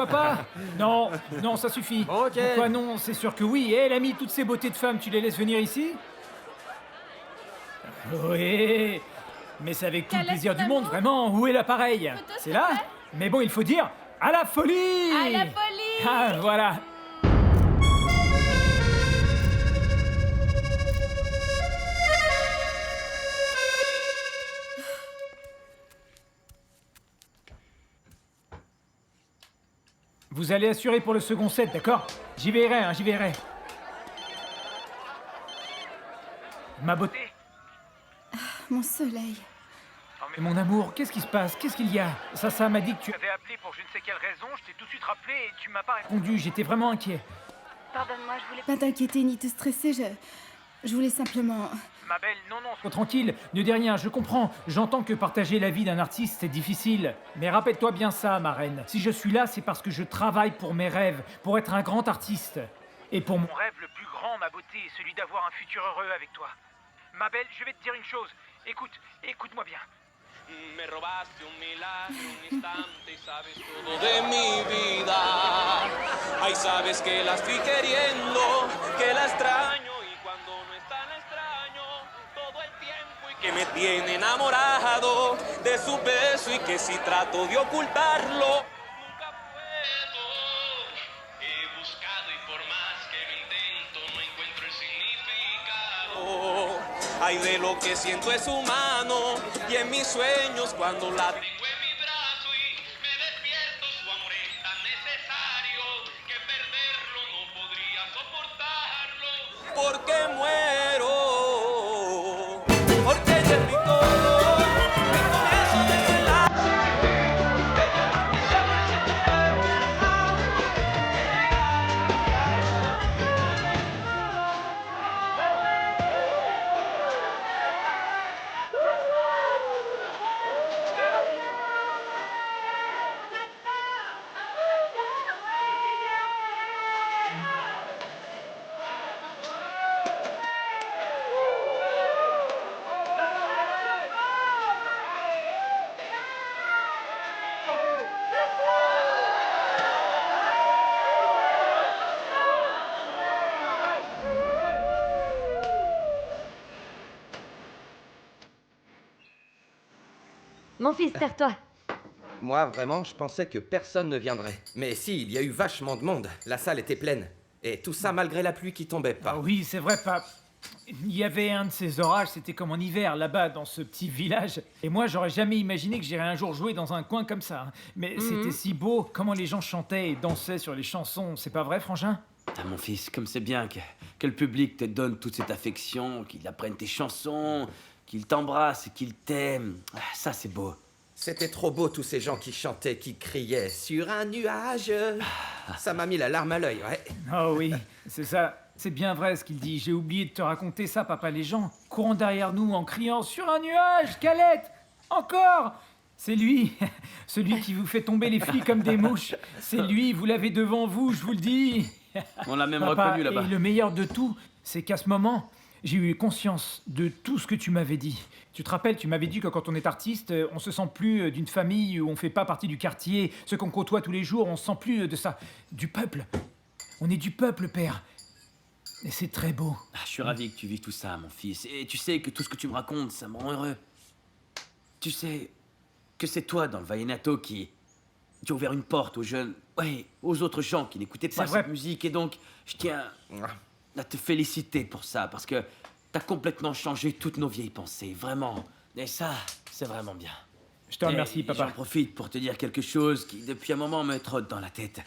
papa? Non, non, ça suffit. Ok. Pourquoi non? C'est sûr que oui. Eh, l'ami, toutes ces beautés de femmes, tu les laisses venir ici? Oui, mais c'est avec tout le Quel est plaisir ton du monde, amour? vraiment. Où est l'appareil? Photo, C'est s'il là? te plaît. Mais bon, il faut dire à la folie! À la folie! Ah, voilà. Vous allez assurer pour le second set, d'accord? J'y verrai, hein, j'y verrai. Ma beauté. Mon soleil. Et mon amour, qu'est-ce qui se passe? Qu'est-ce qu'il y a? Ça m'a dit que tu avais appelé pour je ne sais quelle raison, je t'ai tout de suite rappelé et tu m'as pas répondu. répondu, j'étais vraiment inquiet. Pardonne-moi, je voulais... Pas t'inquiéter ni te stresser, je voulais simplement... Ma belle, non, Oh, tranquille, ne dis rien, je comprends. J'entends que partager la vie d'un artiste, c'est difficile. Mais rappelle-toi bien ça, ma reine. Si je suis là, c'est parce que je travaille pour mes rêves, pour être un grand artiste. Et pour mon... mon rêve le plus grand, ma beauté, est celui d'avoir un futur heureux avec toi. Ma belle, je vais te dire une chose. Écoute-moi bien. Me robaste un milagro, un instante y sabes todo de mi vida. Ay, sabes que la estoy queriendo, que la extraño y cuando no está la extraño todo el tiempo y que me tiene enamorado de su beso y que si trato de ocultarlo nunca puedo. He buscado y por más que lo intento no encuentro el significado. Ay, de lo que siento es humano y en mis sueños cuando la tengo en mi brazo y me despierto su amor es tan necesario que perderlo no podría soportarlo porque muero porque ella es mi todo mi comienzo desde la Mon fils, serre-toi. Moi, vraiment, je pensais que personne ne viendrait. Mais si, il y a eu vachement de monde. La salle était pleine. Et tout ça malgré la pluie qui tombait pas. Ah oui, c'est vrai, pas... Il y avait un de ces orages, c'était comme en hiver, là-bas, dans ce petit village. Et moi, j'aurais jamais imaginé que j'irais un jour jouer dans un coin comme ça. Mais c'était si beau, comment les gens chantaient et dansaient sur les chansons. C'est pas vrai, Frangin? Ah, mon fils, comme c'est bien que le public te donne toute cette affection, qu'il apprenne tes chansons, qu'il t'embrasse et qu'il t'aime. Ah, ça, c'est beau. C'était trop beau, tous ces gens qui chantaient, qui criaient sur un nuage. Ça m'a mis la larme à l'œil, ouais. Oh oui, c'est ça. C'est bien vrai ce qu'il dit. J'ai oublié de te raconter ça, papa. Les gens courant derrière nous en criant sur un nuage, Calette! Encore! C'est lui, celui qui vous fait tomber les filles comme des mouches. C'est lui, vous l'avez devant vous, je vous le dis. On l'a même Papa, reconnu là-bas. et le meilleur de tout, c'est qu'à ce moment, j'ai eu conscience de tout ce que tu m'avais dit. Tu te rappelles, tu m'avais dit que quand on est artiste, on se sent plus d'une famille où on fait pas partie du quartier, ceux qu'on côtoie tous les jours, on se sent plus de ça. Du peuple. On est du peuple, père. Et c'est très beau. Ah, je suis ravi que tu vives tout ça, mon fils. Et tu sais que tout ce que tu me racontes, ça me rend heureux. Tu sais que c'est toi, dans le Vallenato, qui a ouvert une porte aux jeunes... Ouais, aux autres gens qui n'écoutaient pas C'est vrai. cette musique. Et donc, je tiens à te féliciter pour ça, parce que t'as complètement changé toutes nos vieilles pensées, vraiment. Et ça, c'est vraiment bien. Je te remercie, Et papa. J'en profite pour te dire quelque chose qui, depuis un moment, me trotte dans la tête.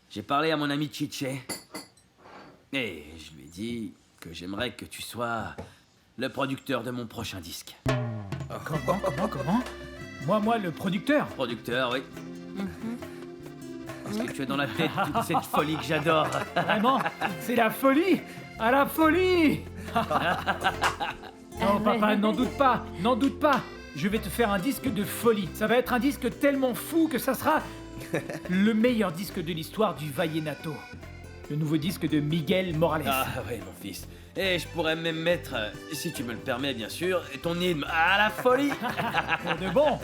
J'ai parlé à mon ami Chiche, et je lui ai dit que j'aimerais que tu sois le producteur de mon prochain disque. Comment? Moi, le producteur. Producteur, oui. Parce que tu as dans la tête toute cette folie que j'adore. Vraiment, c'est la folie. À la folie. Non, papa, n'en doute pas. Je vais te faire un disque de folie. Ça va être un disque tellement fou que ça sera le meilleur disque de l'histoire du Vallenato. Le nouveau disque de Miguel Morales. Ah oui, mon fils. Et je pourrais même mettre, si tu me le permets bien sûr, ton hymne à la folie. Pour de bon.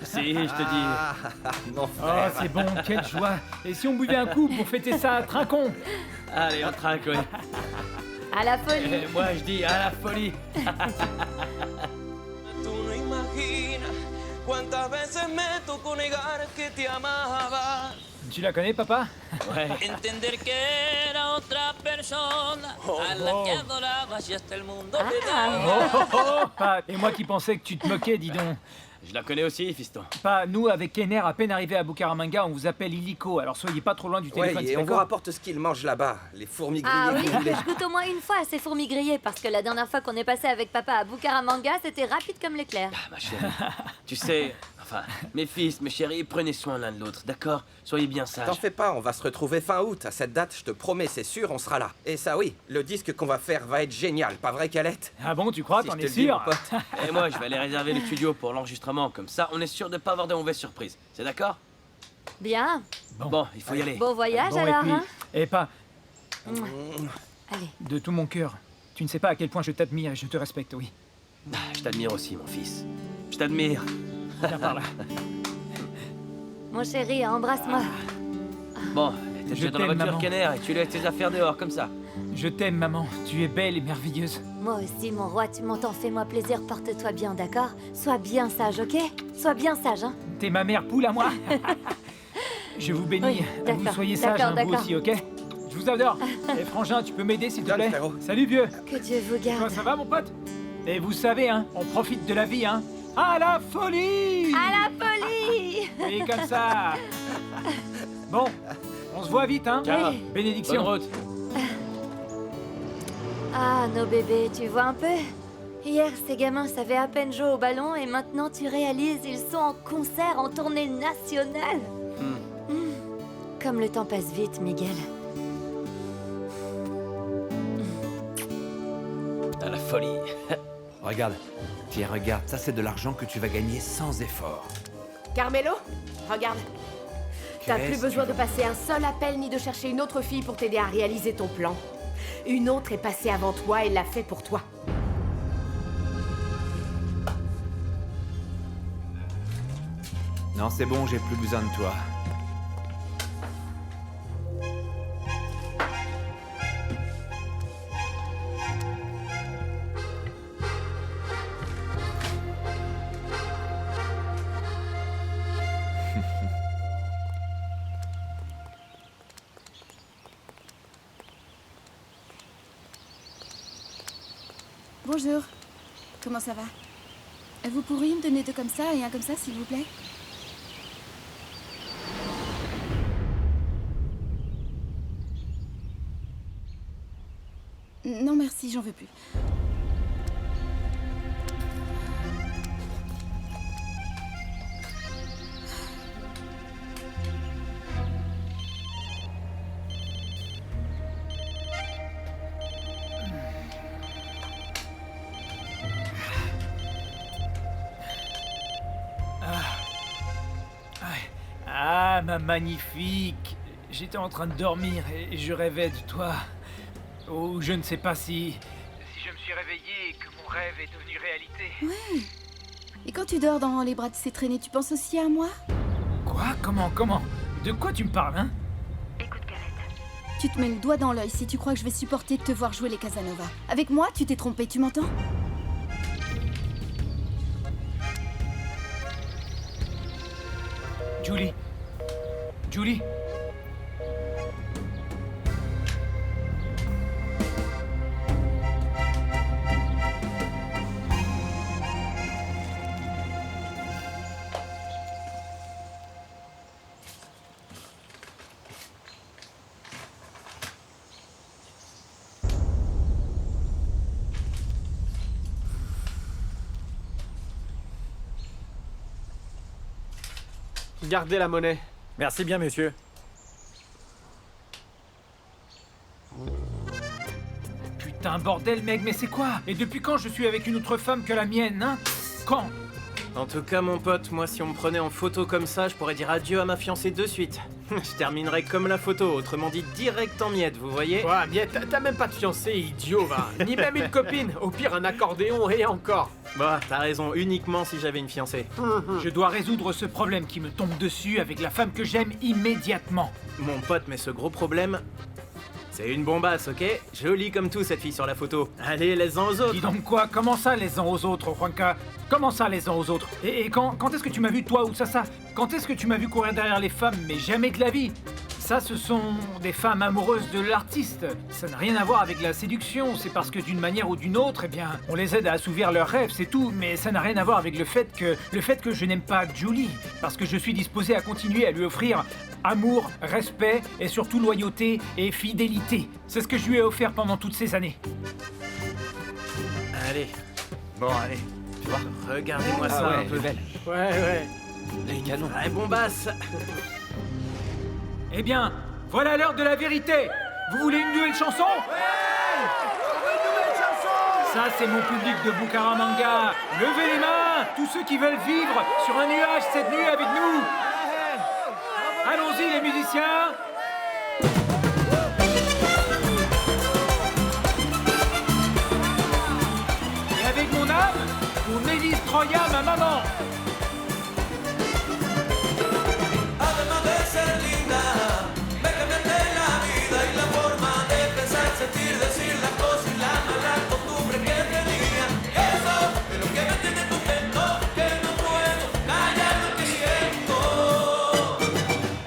Si, je te dis. Ah, mon Oh, frère. c'est bon, quelle joie. Et si on buvait un coup pour fêter ça, trinquons. Allez, on trinque, oui. À la folie. Moi, je dis à la folie. Tú no imaginas cuántas veces me tocó negar que te amaba. Tu la connais, papa? Ouais. Entender que era otra persona a la que adorabas y hasta el mundo te daba. Oh, oh, oh. Pas. Et moi qui pensais que tu te moquais, dis donc. Je la connais aussi, fiston. Pas, nous, avec Kenner, à peine arrivés à Bucaramanga, on vous appelle illico, alors soyez pas trop loin du Ouais, téléphone, et c'est on vous d'accord? rapporte ce qu'ils mangent là-bas, les fourmis grillées Ah que oui, vous voulez. que je goûte au moins une fois à ces fourmis grillées, parce que la dernière fois qu'on est passé avec papa à Bucaramanga, c'était rapide comme l'éclair. Ah, ma chérie. Tu sais, enfin, mes fils, mes chéris, prenez soin l'un de l'autre, d'accord? Soyez bien T'en sages. fais pas, on va se retrouver fin août. À cette date, je te promets, c'est sûr, on sera là. Et ça, oui, le disque qu'on va faire va être génial, pas vrai, Calette? Ah bon, tu crois? Si T'en je te es le dis, sûr? mon pote. Et moi, je vais aller réserver le studio pour l'enregistrement, comme ça, on est sûr de pas avoir de mauvaises surprises. C'est d'accord? Bien. Bon, il faut y aller. Bon voyage Bon, alors, et puis, hein. et pas, Allez. de tout mon cœur, tu ne sais pas à quel point je t'admire et je te respecte, oui. Ah, je t'admire aussi, mon fils. Je t'admire. Viens par là. Mon chéri, embrasse-moi. Bon, t'es Je déjà dans la t'aime, voiture, maman. Kenner, et tu laisses tes affaires dehors, comme ça. Je t'aime, maman. Tu es belle et merveilleuse. Moi aussi, mon roi, tu m'entends, fais-moi plaisir, porte-toi bien, d'accord? Sois bien sage, ok? Sois bien sage, hein? T'es ma mère poule à moi. Je vous bénis. Oui, Vous d'accord, soyez sages, d'accord, hein, vous d'accord. aussi, ok? Je vous adore. Et frangin, tu peux m'aider, s'il te Donne, plaît? frérot. Salut, vieux. Que Dieu vous Toi, garde. ça va, mon pote? Et vous savez, hein, on profite de la vie, hein. À la folie! À la folie! Oui, comme ça. Bon, on se voit vite, hein. Ciao. Oui. Bonne Bénédiction. route. Ah, nos bébés, tu vois un peu? Hier, ces gamins savaient à peine jouer au ballon et maintenant tu réalises, ils sont en concert, en tournée nationale. Comme le temps passe vite, Miguel. À la folie. Regarde, tiens, regarde, ça c'est de l'argent que tu vas gagner sans effort. Carmelo, regarde. T'as Qu'est-ce plus que besoin tu de passer un seul appel ni de chercher une autre fille pour t'aider à réaliser ton plan. Une autre est passée avant toi et l'a fait pour toi. Non, c'est bon, j'ai plus besoin de toi. Bonjour. Comment ça va? Vous pourriez me donner deux comme ça et un comme ça, s'il vous plaît? Non, merci, j'en veux plus. Ah, ma magnifique. J'étais en train de dormir et je rêvais de toi. Oh, je ne sais pas si... Si je me suis réveillé et que mon rêve est devenu réalité. Et quand tu dors dans les bras de ces traînées, tu penses aussi à moi? Quoi? Comment? De quoi tu me parles, hein? Écoute, Calette. Tu te mets le doigt dans l'œil si tu crois que je vais supporter de te voir jouer les Casanova. Avec moi, tu t'es trompé, tu m'entends? Julie. Julie. Gardez la monnaie. Merci bien, monsieur. Putain, bordel, mec, mais c'est quoi? Et depuis quand je suis avec une autre femme que la mienne, hein? Quand? En tout cas, mon pote, moi, si on me prenait en photo comme ça, je pourrais dire adieu à ma fiancée de suite. Je terminerais comme la photo, autrement dit direct en miettes, vous voyez? Ouais, Miette, t'as même pas de fiancé, idiot, va. Ni même une copine. Au pire, un accordéon et encore. Bon, t'as raison, uniquement si j'avais une fiancée. Je dois résoudre ce problème qui me tombe dessus avec la femme que j'aime immédiatement. Mon pote, mais ce gros problème, c'est une bombasse, ok? Jolie comme tout, cette fille sur la photo. Allez, laisse-en aux autres. Dis donc quoi? Comment ça, les uns aux autres, Juanca? Comment ça, les uns aux autres? Et quand est-ce que tu m'as vu, toi ou ça? Quand est-ce que tu m'as vu courir derrière les femmes? Mais jamais de la vie. Ça, ce sont des femmes amoureuses de l'artiste. Ça n'a rien à voir avec la séduction. C'est parce que d'une manière ou d'une autre, eh bien, on les aide à assouvir leurs rêves, c'est tout. Mais ça n'a rien à voir avec le fait que je n'aime pas Julie. Parce que je suis disposé à continuer à lui offrir amour, respect et surtout loyauté et fidélité. C'est ce que je lui ai offert pendant toutes ces années. Allez. Bon, allez. Tu vois, regardez-moi ça ouais, un peu. belle. Ouais. Les canons. Vraie bombasse. Eh bien, voilà l'heure de la vérité. Vous voulez une nouvelle chanson? Ça, c'est mon public de Bucaramanga. Levez les mains, tous ceux qui veulent vivre sur un nuage cette nuit avec nous. Allons-y, les musiciens. Et avec mon âme, pour Mélisse Troya, ma maman. Además de ser linda, me cambiaste la vida y la forma de pensar, sentir, decir las cosas y la mala costumbre que tenía. Eso es lo que me tiene contento, que no puedo callar lo que siento.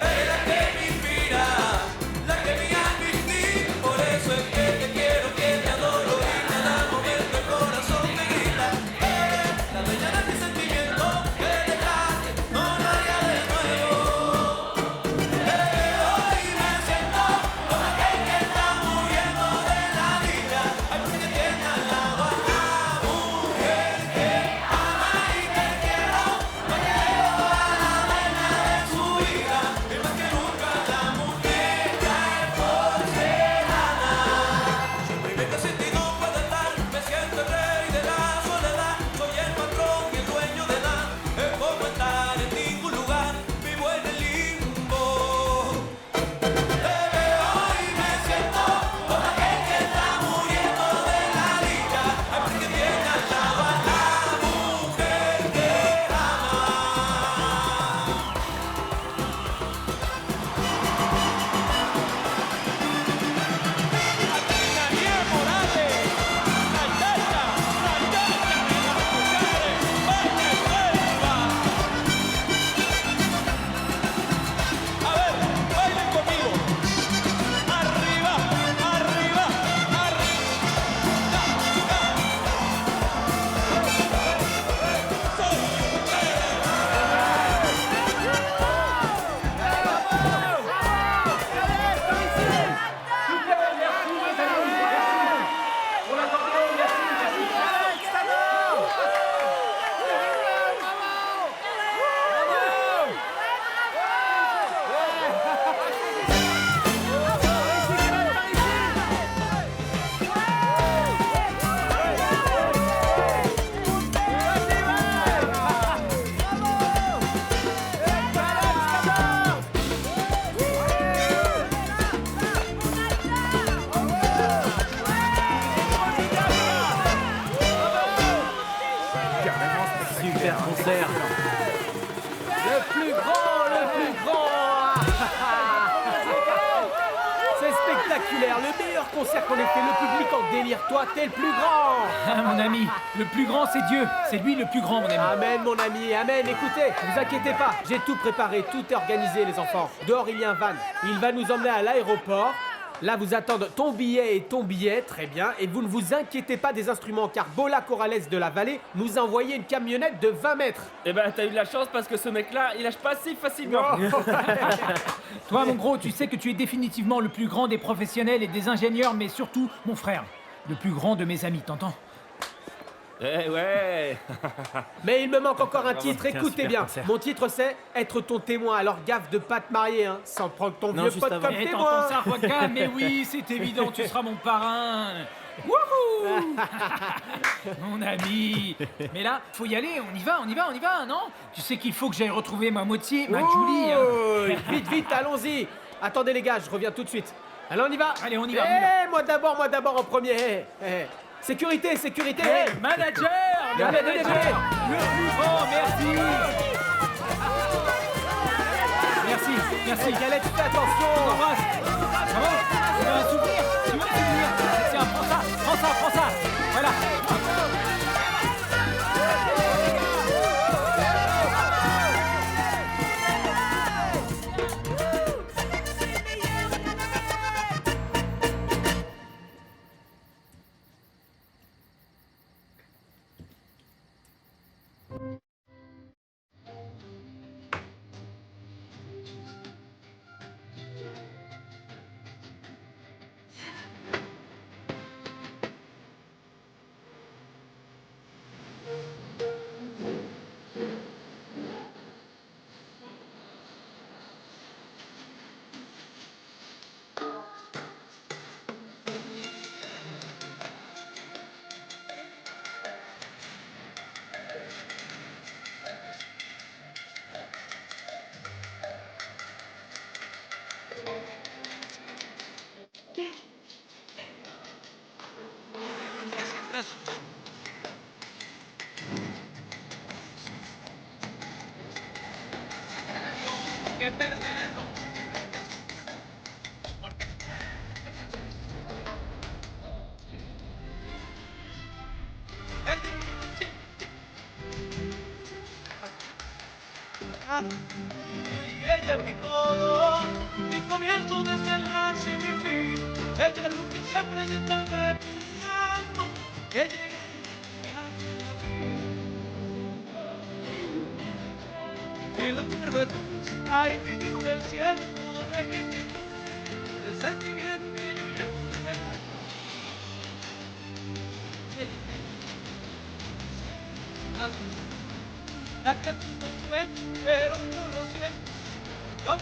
Eres la que me inspira, la que me hace vivir. Por eso es que te quiero, que te adoro y cada momento el corazón me grita. Eres la dueña de mis sentimientos, que dejaste, no lo haría de nuevo. Hoy me siento como aquel que está muriendo de la vida. Hay porque te tiene al lado a la mujer que ama y que quiero. Me quedo a la reina de su vida. Y más que nunca la muñeca es porcelana. Siempre y que sin ti no puedo estar. Me siento el rey de la soledad. Soy el patrón y el dueño de nada. Es como estar en ningún lugar. Vivo en el limbo. Hoy me siento como aquel que está muriendo de la vida. Hay porque tiene al lado a la mujer que ama. Daniel Morales, Natasha, a ver, bailen conmigo. Arriba, arriba, Super concert. Le plus grand C'est spectaculaire, le meilleur concert qu'on ait fait, le public en délire. Toi, t'es le plus grand. Ah, mon ami, le plus grand, c'est Dieu. C'est lui le plus grand, mon ami. Amen, mon ami, amen. Écoutez, vous inquiétez pas, j'ai tout préparé, tout est organisé, les enfants. Dehors, il y a un van. Il va nous emmener à l'aéroport. Là, vous attendent ton billet et ton billet, très bien. Et vous ne vous inquiétez pas des instruments, car Bola Corrales de la Vallée nous a envoyé une camionnette de 20 mètres. Eh ben, t'as eu de la chance parce que ce mec-là, il lâche pas si facilement. Toi, mon gros, tu sais que tu es définitivement le plus grand des professionnels et des ingénieurs, mais surtout mon frère. Le plus grand de mes amis, t'entends? Eh ouais. Mais il me manque encore un Vraiment, titre, c'était un écoutez super bien. concert. Mon titre c'est Être ton témoin, alors gaffe de pas te marier, hein, sans prendre ton Non, vieux juste pote avant. comme Eh, témoin. t'entends ça, Juanca? Mais oui, c'est évident, tu seras mon parrain. Wouhou! Mon ami. Mais là, faut y aller, on y va, non? Tu sais qu'il faut que j'aille retrouver ma moitié, ma Julie. Hein. Oh, vite, vite, allons-y. Attendez les gars, je reviens tout de suite. Allez, on y va. Allez, on y va. Moi d'abord en premier. Sécurité. Hey, manager, Allez, donnez, donnez. Oh, merci. Merci, merci. Galette, fais attention. Embrasse. Ça va? Tu veux un souvenir? Tu veux un souvenir? Tiens, prends ça, prends ça, prends ça. Voilà. Ella es mi todo, mi comienzo, desenlace y mi fin. Ella es lo que siempre se está esperando. Que llegue y lo pierdo en ay, del cielo de sentimiento que yo ya la que tú no ves, pero yo lo siento. Yo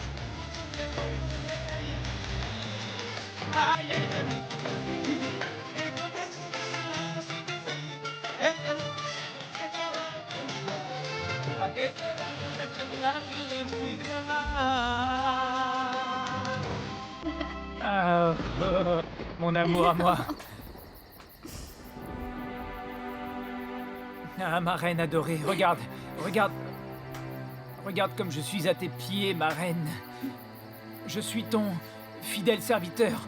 ay, ay, Ah, mon amour à moi. Ah, ma reine adorée, regarde, regarde. Regarde comme je suis à tes pieds, ma reine. Je suis ton fidèle serviteur.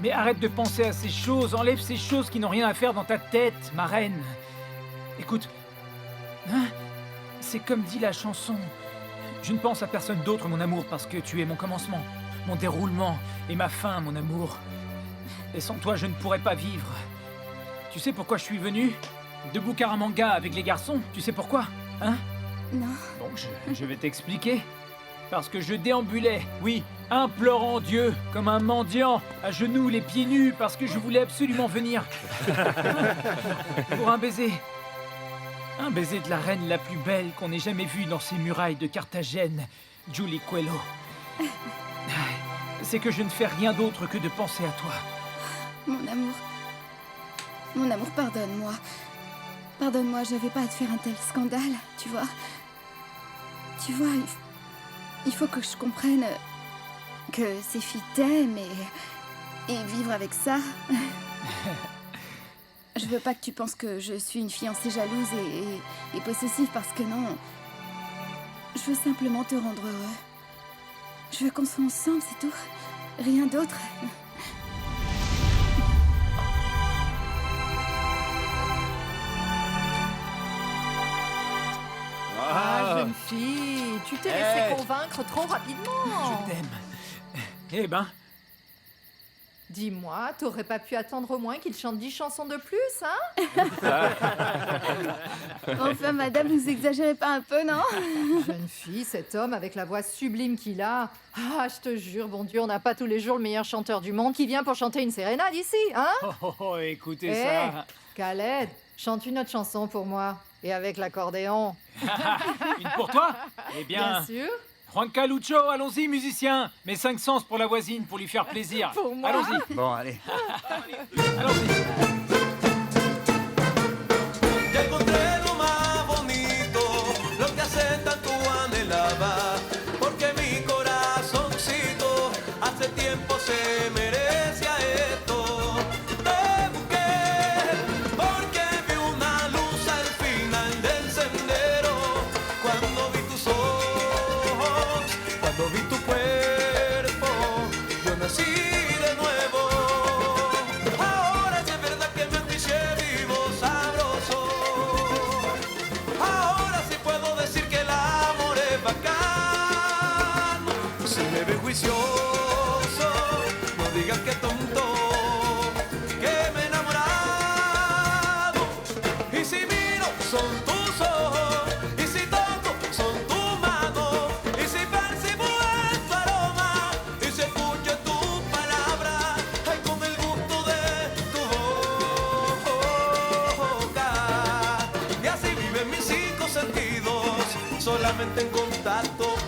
Mais arrête de penser à ces choses, enlève ces choses qui n'ont rien à faire dans ta tête, ma reine. Écoute, hein? C'est comme dit la chanson. Je ne pense à personne d'autre, mon amour, parce que tu es mon commencement, mon déroulement et ma fin, mon amour. Et sans toi, je ne pourrais pas vivre. Tu sais pourquoi je suis venu? De Bucaramanga avec les garçons, tu sais pourquoi? Hein? Non. Bon, je vais t'expliquer. Parce que je déambulais, oui, implorant Dieu, comme un mendiant, à genoux, les pieds nus, parce que je voulais absolument venir. Pour un baiser. Un baiser de la reine la plus belle qu'on ait jamais vue dans ces murailles de Carthagène, Julie Coelho. C'est que je ne fais rien d'autre que de penser à toi. Mon amour, pardonne-moi. Pardonne-moi, je n'avais pas à te faire un tel scandale, tu vois. Tu vois, il faut que je comprenne que ces filles t'aiment et vivre avec ça. Je veux pas que tu penses que je suis une fiancée jalouse et possessive parce que non. Je veux simplement te rendre heureux. Je veux qu'on soit ensemble, c'est tout. Rien d'autre. Ah, jeune fille, tu t'es laissé convaincre trop rapidement. Je t'aime. Eh ben, Dis-moi, t'aurais pas pu attendre au moins qu'il chante 10 chansons de plus, hein? Enfin, madame, vous exagérez pas un peu, non? Jeune fille, cet homme avec la voix sublime qu'il a. Ah, je te jure, bon Dieu, on n'a pas tous les jours le meilleur chanteur du monde qui vient pour chanter une sérénade ici, hein? Écoutez Eh, ça. Khaled, chante une autre chanson pour moi. Et avec l'accordéon. Une pour toi? Eh bien, Bien sûr. Juan Calucho, allons-y, musicien. Mes 5 sens pour la voisine, pour lui faire plaisir. Pour moi. Allons-y. Bon, allez. Allons-y. Ya encontré lo más bonito, lo que hace tanto anhelaba, porque mi corazoncito hace tiempo se merecía esto. Te busqué porque vi una luz al final. mente en contacto.